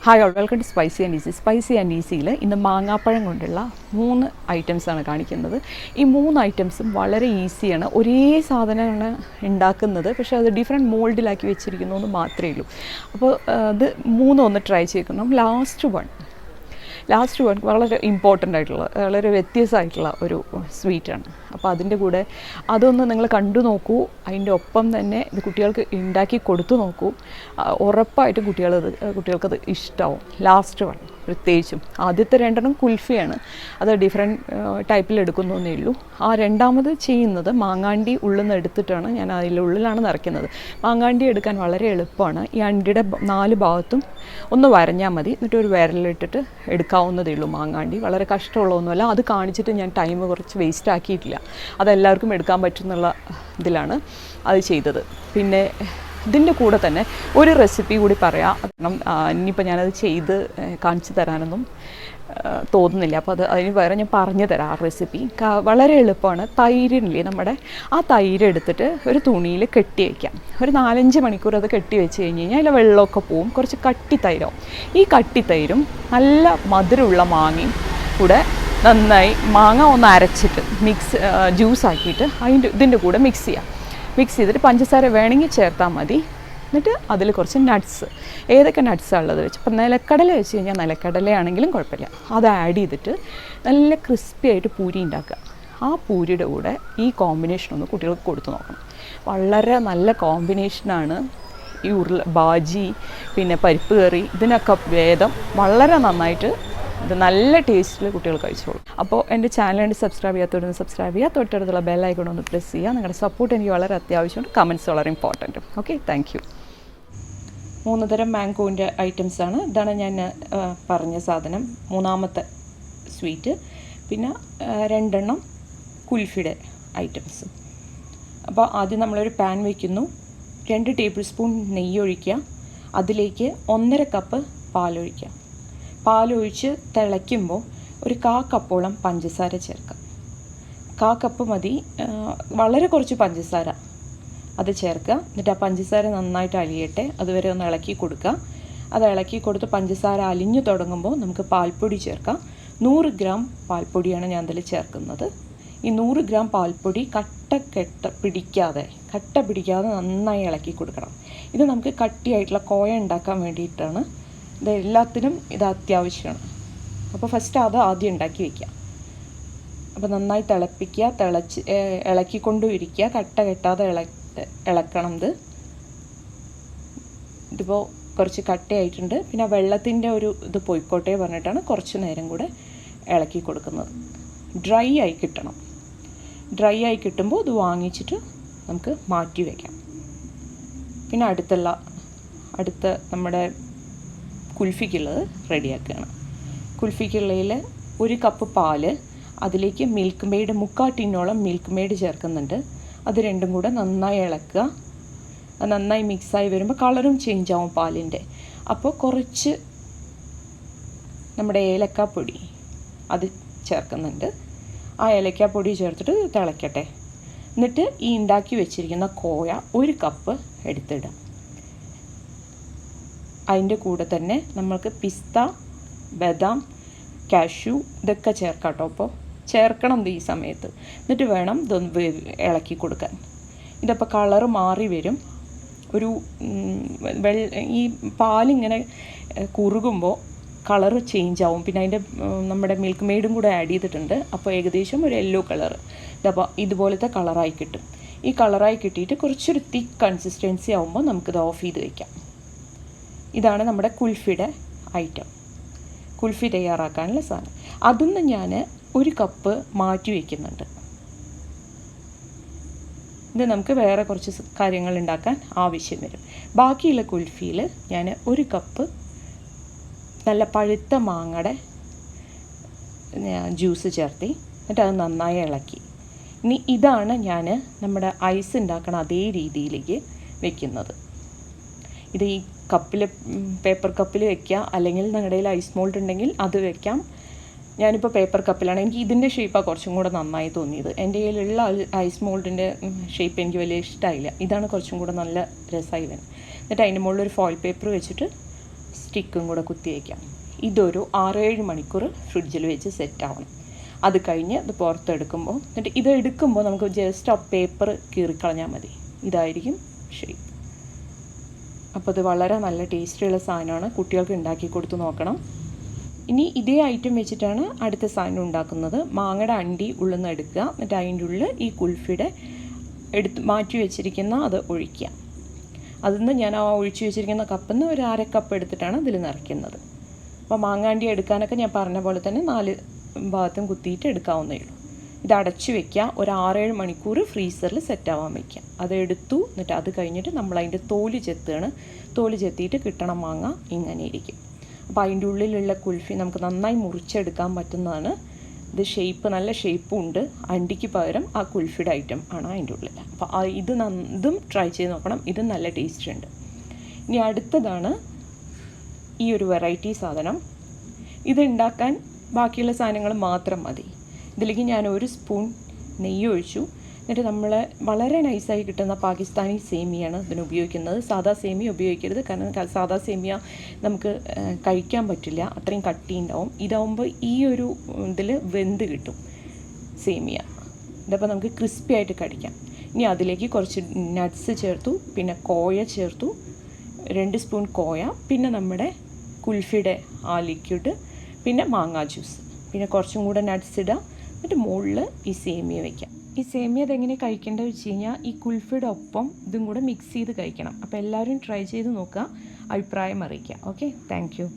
Hi all, welcome to spicy and easy. Spicy and ഈസിയിൽ ഇന്ന് മാങ്ങാപ്പഴം കൊണ്ടുള്ള 3 ഐറ്റംസാണ് കാണിക്കുന്നത്. ഈ 3 ഐറ്റംസും വളരെ ഈസിയാണ്. ഒരേ സാധനമാണ് ഉണ്ടാക്കുന്നത്, പക്ഷേ അത് ഡിഫറെൻറ്റ് മോൾഡിലാക്കി വെച്ചിരിക്കുന്നു എന്ന് മാത്രമേ ഉള്ളൂ. അപ്പോൾ അത് 3 ഒന്ന് ട്രൈ ചെയ്യണം. ലാസ്റ്റ് വൺ വളരെ ഇമ്പോർട്ടൻ്റ് ആയിട്ടുള്ള, വളരെ വ്യത്യസ്തമായിട്ടുള്ള ഒരു സ്വീറ്റാണ്. അപ്പോൾ അതിൻ്റെ കൂടെ അതൊന്ന് നിങ്ങൾ കണ്ടു നോക്കൂ. അതിൻ്റെ ഒപ്പം തന്നെ ഇത് കുട്ടികൾക്ക് ഉണ്ടാക്കി കൊടുത്തു നോക്കൂ. ഉറപ്പായിട്ടും കുട്ടികൾക്കത് ഇഷ്ടമാവും. ലാസ്റ്റ് വൺ പ്രത്യേകിച്ചും. ആദ്യത്തെ 2 കുൽഫിയാണ്, അത് ഡിഫറെൻറ്റ് ടൈപ്പിൽ എടുക്കുന്നേ ഉള്ളൂ. ആ രണ്ടാമത് ചെയ്യുന്നത് മാങ്ങാണ്ടി ഉള്ളിൽ നിന്ന് എടുത്തിട്ടാണ് ഞാൻ അതിലുള്ളിലാണ് നിറയ്ക്കുന്നത്. മാങ്ങാണ്ടി എടുക്കാൻ വളരെ എളുപ്പമാണ്. ഈ അണ്ടിയുടെ 4 ഭാഗത്തും ഒന്ന് വരഞ്ഞാൽ മതി, എന്നിട്ട് ഒരു വിരലിട്ടിട്ട് എടുക്കാവുന്നതേ ഉള്ളൂ. മാങ്ങാണ്ടി വളരെ കഷ്ടമുള്ളതൊന്നുമല്ല. അത് കാണിച്ചിട്ട് ഞാൻ ടൈം കുറച്ച് വേസ്റ്റ് ആക്കിയിട്ടില്ല. അതെല്ലാവർക്കും എടുക്കാൻ പറ്റുന്നുള്ള ഇതിലാണ് അത് ചെയ്തത്. പിന്നെ ഇതിൻ്റെ കൂടെ തന്നെ ഒരു റെസിപ്പി കൂടി പറയാം. കാരണം ഇനിയിപ്പോൾ ഞാനത് ചെയ്ത് കാണിച്ചു തരാനൊന്നും തോന്നുന്നില്ല. അപ്പോൾ അതിന് വേറെ ഞാൻ പറഞ്ഞു തരാം. ആ റെസിപ്പി വളരെ എളുപ്പമാണ്. തൈരില്ലേ, നമ്മുടെ ആ തൈര് എടുത്തിട്ട് ഒരു തുണിയിൽ കെട്ടി വയ്ക്കാം. ഒരു 4-5 മണിക്കൂർ അത് കെട്ടി വെച്ച് കഴിഞ്ഞ് കഴിഞ്ഞാൽ അതിൽ വെള്ളമൊക്കെ പോവും. കുറച്ച് കട്ടി തൈരാവും. ഈ കട്ടി തൈരും നല്ല മധുരമുള്ള മാങ്ങയും കൂടെ നന്നായി മാങ്ങ ഒന്ന് അരച്ചിട്ട് ജ്യൂസാക്കിയിട്ട് ഇതിൻ്റെ കൂടെ മിക്സ് ചെയ്തിട്ട് പഞ്ചസാര വേണമെങ്കിൽ ചേർത്താൽ മതി. എന്നിട്ട് അതിൽ കുറച്ച് നട്ട്സ്, ഏതൊക്കെ നട്ട്സാണ് ഉള്ളത് വെച്ച്, ഇപ്പം നിലക്കടല വെച്ച് കഴിഞ്ഞാൽ നിലക്കടലയാണെങ്കിലും കുഴപ്പമില്ല, അത് ആഡ് ചെയ്തിട്ട് നല്ല ക്രിസ്പി ആയിട്ട് പൂരി ഉണ്ടാക്കുക. ആ പൂരിയുടെ കൂടെ ഈ കോമ്പിനേഷൻ ഒന്ന് കുട്ടികൾക്ക് കൊടുത്തു നോക്കണം. വളരെ നല്ല കോമ്പിനേഷനാണ്. ഈ ബാജി, പിന്നെ പരിപ്പ് കറി, ഇതിനൊക്കെ ഭേദം. വളരെ നന്നായിട്ട് ഇത് നല്ല ടേസ്റ്റിൽ കുട്ടികൾ കഴിച്ചോളൂ. അപ്പോൾ എൻ്റെ ചാനൽ സബ്സ്ക്രൈബ് ചെയ്യാത്തവരൊന്ന് സബ്സ്ക്രൈബ് ചെയ്യുക. തൊട്ടടുത്തുള്ള ബെല്ലൈക്കൺ ഒന്ന് പ്രസ് ചെയ്യുക. നിങ്ങളുടെ സപ്പോർട്ട് എനിക്ക് വളരെ അത്യാവശ്യമുണ്ട്. കമൻറ്റ്സ് വളരെ ഇമ്പോർട്ടൻറ്റും. Okay, thank you. 3 തരം മാംഗോൻ്റെ ഐറ്റംസാണ്. ഇതാണ് ഞാൻ പറഞ്ഞ സാധനം, 3ാമത്തെ സ്വീറ്റ്. പിന്നെ 2 കുൽഫിയുടെ ഐറ്റംസ്. അപ്പോൾ ആദ്യം നമ്മളൊരു പാൻ വയ്ക്കുന്നു. 2 ടേബിൾ സ്പൂൺ നെയ്യ് ഒഴിക്കുക. അതിലേക്ക് 1.5 കപ്പ് പാലൊഴിക്കുക. പാലൊഴിച്ച് തിളയ്ക്കുമ്പോൾ ഒരു 1/4 കപ്പോളം പഞ്ചസാര ചേർക്കാം. 1/4 കപ്പ് മതി, വളരെ കുറച്ച് പഞ്ചസാര അത് ചേർക്കുക. എന്നിട്ട് ആ പഞ്ചസാര നന്നായിട്ട് അലിയട്ടെ, അതുവരെ ഒന്ന് ഇളക്കി കൊടുക്കുക. അത് ഇളക്കി കൊടുത്ത് പഞ്ചസാര അലിഞ്ഞു തുടങ്ങുമ്പോൾ നമുക്ക് പാൽപ്പൊടി ചേർക്കാം. 100 ഗ്രാം പാൽപ്പൊടിയാണ് ഞാൻ അതിൽ ചേർക്കുന്നത്. ഈ 100 ഗ്രാം പാൽപ്പൊടി കട്ട പിടിക്കാതെ നന്നായി ഇളക്കി കൊടുക്കണം. ഇത് നമുക്ക് കട്ടിയായിട്ടുള്ള കോയ ഉണ്ടാക്കാൻ വേണ്ടിയിട്ടാണ്. ഇത് എല്ലാത്തിനും ഇത് അത്യാവശ്യമാണ്. അപ്പോൾ ഫസ്റ്റ് അത് ആദ്യം ഉണ്ടാക്കി വയ്ക്കുക. അപ്പോൾ നന്നായി തിളപ്പിക്കുക. ഇളക്കിക്കൊണ്ടും ഇരിക്കുക. കെട്ടാതെ ഇളക്കണം. ഇതിപ്പോൾ കുറച്ച് കട്ടയായിട്ടുണ്ട്. പിന്നെ വെള്ളത്തിൻ്റെ ഇത് പോയിക്കോട്ടെ പറഞ്ഞിട്ടാണ് കുറച്ച് നേരം കൂടെ ഇളക്കി കൊടുക്കുന്നത്. ഡ്രൈ ആയി കിട്ടണം. ഡ്രൈ ആയി കിട്ടുമ്പോൾ ഇത് വാങ്ങിച്ചിട്ട് നമുക്ക് മാറ്റി വയ്ക്കാം. പിന്നെ അടുത്ത നമ്മുടെ കുൽഫിക്കുള്ളത് റെഡിയാക്കുകയാണ്. കുൽഫിക്കുള്ളതിൽ 1 കപ്പ് പാല്, അതിലേക്ക് മിൽക്ക് മെയ്ഡ് 3/4 ടീനോളം മിൽക്ക് മെയ്ഡ് ചേർക്കുന്നുണ്ട്. അത് രണ്ടും കൂടെ നന്നായി ഇളക്കുക. അത് നന്നായി മിക്സായി വരുമ്പോൾ കളറും ചേഞ്ച് ആവും പാലിൻ്റെ. അപ്പോൾ കുറച്ച് നമ്മുടെ ഏലക്കാപ്പൊടി അത് ചേർക്കുന്നുണ്ട്. ആ ഏലക്കാപ്പൊടി ചേർത്തിട്ട് തിളയ്ക്കട്ടെ. എന്നിട്ട് ഈ ഉണ്ടാക്കി വെച്ചിരിക്കുന്ന കോയ 1 കപ്പ് എടുത്തിടാം. അതിൻ്റെ കൂടെ തന്നെ നമ്മൾക്ക് പിസ്ത, ബദാം, കാഷ്യൂ ഇതൊക്കെ ചേർക്കാം കേട്ടോ. അപ്പോൾ ചേർക്കണം ഈ സമയത്ത്. എന്നിട്ട് വേണം ഇതൊന്ന് ഇളക്കി കൊടുക്കാൻ. ഇതപ്പോൾ കളറ് മാറി വരും. ഒരു ഈ പാലിങ്ങനെ കുറുകുമ്പോൾ കളറ് ചേഞ്ച് ആവും. പിന്നെ അതിൻ്റെ നമ്മുടെ മിൽക്ക് മെയ്ഡും കൂടെ ആഡ് ചെയ്തിട്ടുണ്ട്. അപ്പോൾ ഏകദേശം ഒരു യെല്ലോ കളറ്, ഇതപ്പോൾ ഇതുപോലത്തെ കളറായി കിട്ടും. ഈ കളറായി കിട്ടിയിട്ട് കുറച്ചൊരു തിക്ക് കൺസിസ്റ്റൻസി ആകുമ്പോൾ നമുക്കിത് ഓഫ് ചെയ്ത് വയ്ക്കാം. ഇതാണ് നമ്മുടെ കുൽഫിയുടെ ഐറ്റം, കുൽഫി തയ്യാറാക്കാനുള്ള സാധനം. അതൊന്ന് ഞാൻ 1 കപ്പ് മാറ്റി വയ്ക്കുന്നുണ്ട്. ഇത് നമുക്ക് വേറെ കുറച്ച് കാര്യങ്ങൾ ഉണ്ടാക്കാൻ ആവശ്യം വരും. ബാക്കിയുള്ള കുൽഫിയിൽ ഞാൻ 1 കപ്പ് നല്ല പഴുത്ത മാങ്ങയുടെ ജ്യൂസ് ചേർത്തി. എന്നിട്ട് അത് നന്നായി ഇളക്കി. ഇനി ഇതാണ് ഞാൻ നമ്മുടെ ഐസ് ഉണ്ടാക്കണ അതേ രീതിയിലേക്ക് വെക്കുന്നത്. ഇത് ഈ പേപ്പർ കപ്പിൽ വെക്കുക, അല്ലെങ്കിൽ നിങ്ങളുടെ കയ്യിൽ ഐസ് മോൾഡ് ഉണ്ടെങ്കിൽ അത് വെക്കാം. ഞാനിപ്പോൾ പേപ്പർ കപ്പിലാണ്. എനിക്ക് ഇതിൻ്റെ ഷേപ്പാണ് കുറച്ചും കൂടെ നന്നായി തോന്നിയത്. എൻ്റെ കയ്യിലുള്ള ഐസ് മോൾഡിൻ്റെ ഷേപ്പ് എനിക്ക് വലിയ ഇഷ്ടമായില്ല. ഇതാണ് കുറച്ചും കൂടെ നല്ല രസമായി വരുന്നത്. എന്നിട്ട് അതിൻ്റെ മുകളിൽ ഒരു ഫോയിൽ പേപ്പർ വെച്ചിട്ട് സ്റ്റിക്കും കൂടെ കുത്തി വയ്ക്കാം. ഇതൊരു 6-7 മണിക്കൂർ ഫ്രിഡ്ജിൽ വെച്ച് സെറ്റാവണം. അത് കഴിഞ്ഞ് ഇത് പുറത്തെടുക്കുമ്പോൾ, എന്നിട്ട് ഇത് എടുക്കുമ്പോൾ നമുക്ക് ജസ്റ്റ് ആ പേപ്പർ കീറിക്കളഞ്ഞാൽ മതി. ഇതായിരിക്കും ഷേപ്പ്. അപ്പോൾ ഇത് വളരെ നല്ല ടേസ്റ്റിയുള്ള സാധനമാണ്. കുട്ടികൾക്ക് ഉണ്ടാക്കി കൊടുത്ത് നോക്കണം. ഇനി ഇതേ ഐറ്റം വെച്ചിട്ടാണ് അടുത്ത സാധനം ഉണ്ടാക്കുന്നത്. മാങ്ങയുടെ അണ്ടി ഉള്ളിൽ എടുക്കുക, എന്നിട്ട് അതിൻ്റെ ഉള്ളിൽ ഈ കുൽഫിയുടെ മാറ്റി വെച്ചിരിക്കുന്ന അത് ഒഴിക്കുക. അതിൽ നിന്ന് ഞാൻ ആ ഒഴിച്ച് വെച്ചിരിക്കുന്ന കപ്പിൽ നിന്ന് ഒരു 1/2 കപ്പ് എടുത്തിട്ടാണ് ഇതിൽ നിറയ്ക്കുന്നത്. അപ്പോൾ മാങ്ങാണ്ടി എടുക്കാനൊക്കെ ഞാൻ പറഞ്ഞ പോലെ തന്നെ 4 ഭാഗത്തും കുത്തിയിട്ട് എടുക്കാവുന്നേ ഉള്ളൂ. ഇത് അടച്ചു വെക്കുക. ഒരു 6-7 മണിക്കൂർ ഫ്രീസറിൽ സെറ്റാവാൻ വയ്ക്കുക. അത് എടുത്തു, എന്നിട്ട് അത് കഴിഞ്ഞിട്ട് നമ്മളതിൻ്റെ തോല് ചെത്തുകയാണ്. തോല് ചെത്തിയിട്ട് കിട്ടണ മാങ്ങ ഇങ്ങനെ ഇരിക്കും. അപ്പോൾ അതിൻ്റെ ഉള്ളിലുള്ള കുൽഫി നമുക്ക് നന്നായി മുറിച്ചെടുക്കാൻ പറ്റുന്നതാണ്. ഇത് ഷേപ്പ് നല്ല ഷേപ്പും ഉണ്ട്. അണ്ടിക്ക് പകരം ആ കുൽഫിയുടെ ഐറ്റം ആണ് അതിൻ്റെ ഉള്ളിൽ. അപ്പോൾ ഇതും ട്രൈ ചെയ്ത് നോക്കണം. ഇതും നല്ല ടേസ്റ്റ് ഉണ്ട്. ഇനി അടുത്തതാണ് ഈ ഒരു വെറൈറ്റി സാധനം. ഇത് ഉണ്ടാക്കാൻ ബാക്കിയുള്ള സാധനങ്ങൾ മാത്രം മതി. ഇതിലേക്ക് ഞാൻ 1 സ്പൂൺ നെയ്യ് ഒഴിച്ചു. എന്നിട്ട് നമ്മൾ വളരെ നൈസായി കിട്ടുന്ന പാകിസ്ഥാനി സേമിയാണ് ഇതിന് ഉപയോഗിക്കുന്നത്. സാദാ സേമിയ ഉപയോഗിക്കരുത്, കാരണം സാദാ സേമിയ നമുക്ക് കഴിക്കാൻ പറ്റില്ല, അത്രയും കട്ടി ഉണ്ടാവും. ഇതാവുമ്പോൾ ഈ ഒരു ഇതിൽ വെന്ത് കിട്ടും സേമിയ. ഇതപ്പോൾ നമുക്ക് ക്രിസ്പി ആയിട്ട് കഴിക്കാം. ഇനി അതിലേക്ക് കുറച്ച് നട്ട്സ് ചേർത്തു, പിന്നെ കോയ ചേർത്തു, 2 സ്പൂൺ കോയ, പിന്നെ നമ്മുടെ കുൽഫിയുടെ ആ ലിക്വിഡ്, പിന്നെ മാങ്ങാ ജ്യൂസ്, പിന്നെ കുറച്ചും കൂടെ നട്ട്സ് ഇടുക. എന്നിട്ട് മുകളിൽ ഈ സേമിയ വയ്ക്കാം. ഈ സേമിയ അതെങ്ങനെ കഴിക്കേണ്ടത് വെച്ച് കഴിഞ്ഞാൽ ഈ കുൽഫിയുടെ ഒപ്പം ഇതും കൂടെ മിക്സ് ചെയ്ത് കഴിക്കണം. അപ്പോൾ എല്ലാവരും ട്രൈ ചെയ്ത് നോക്കുക, അഭിപ്രായം അറിയിക്കുക. Okay, thank you.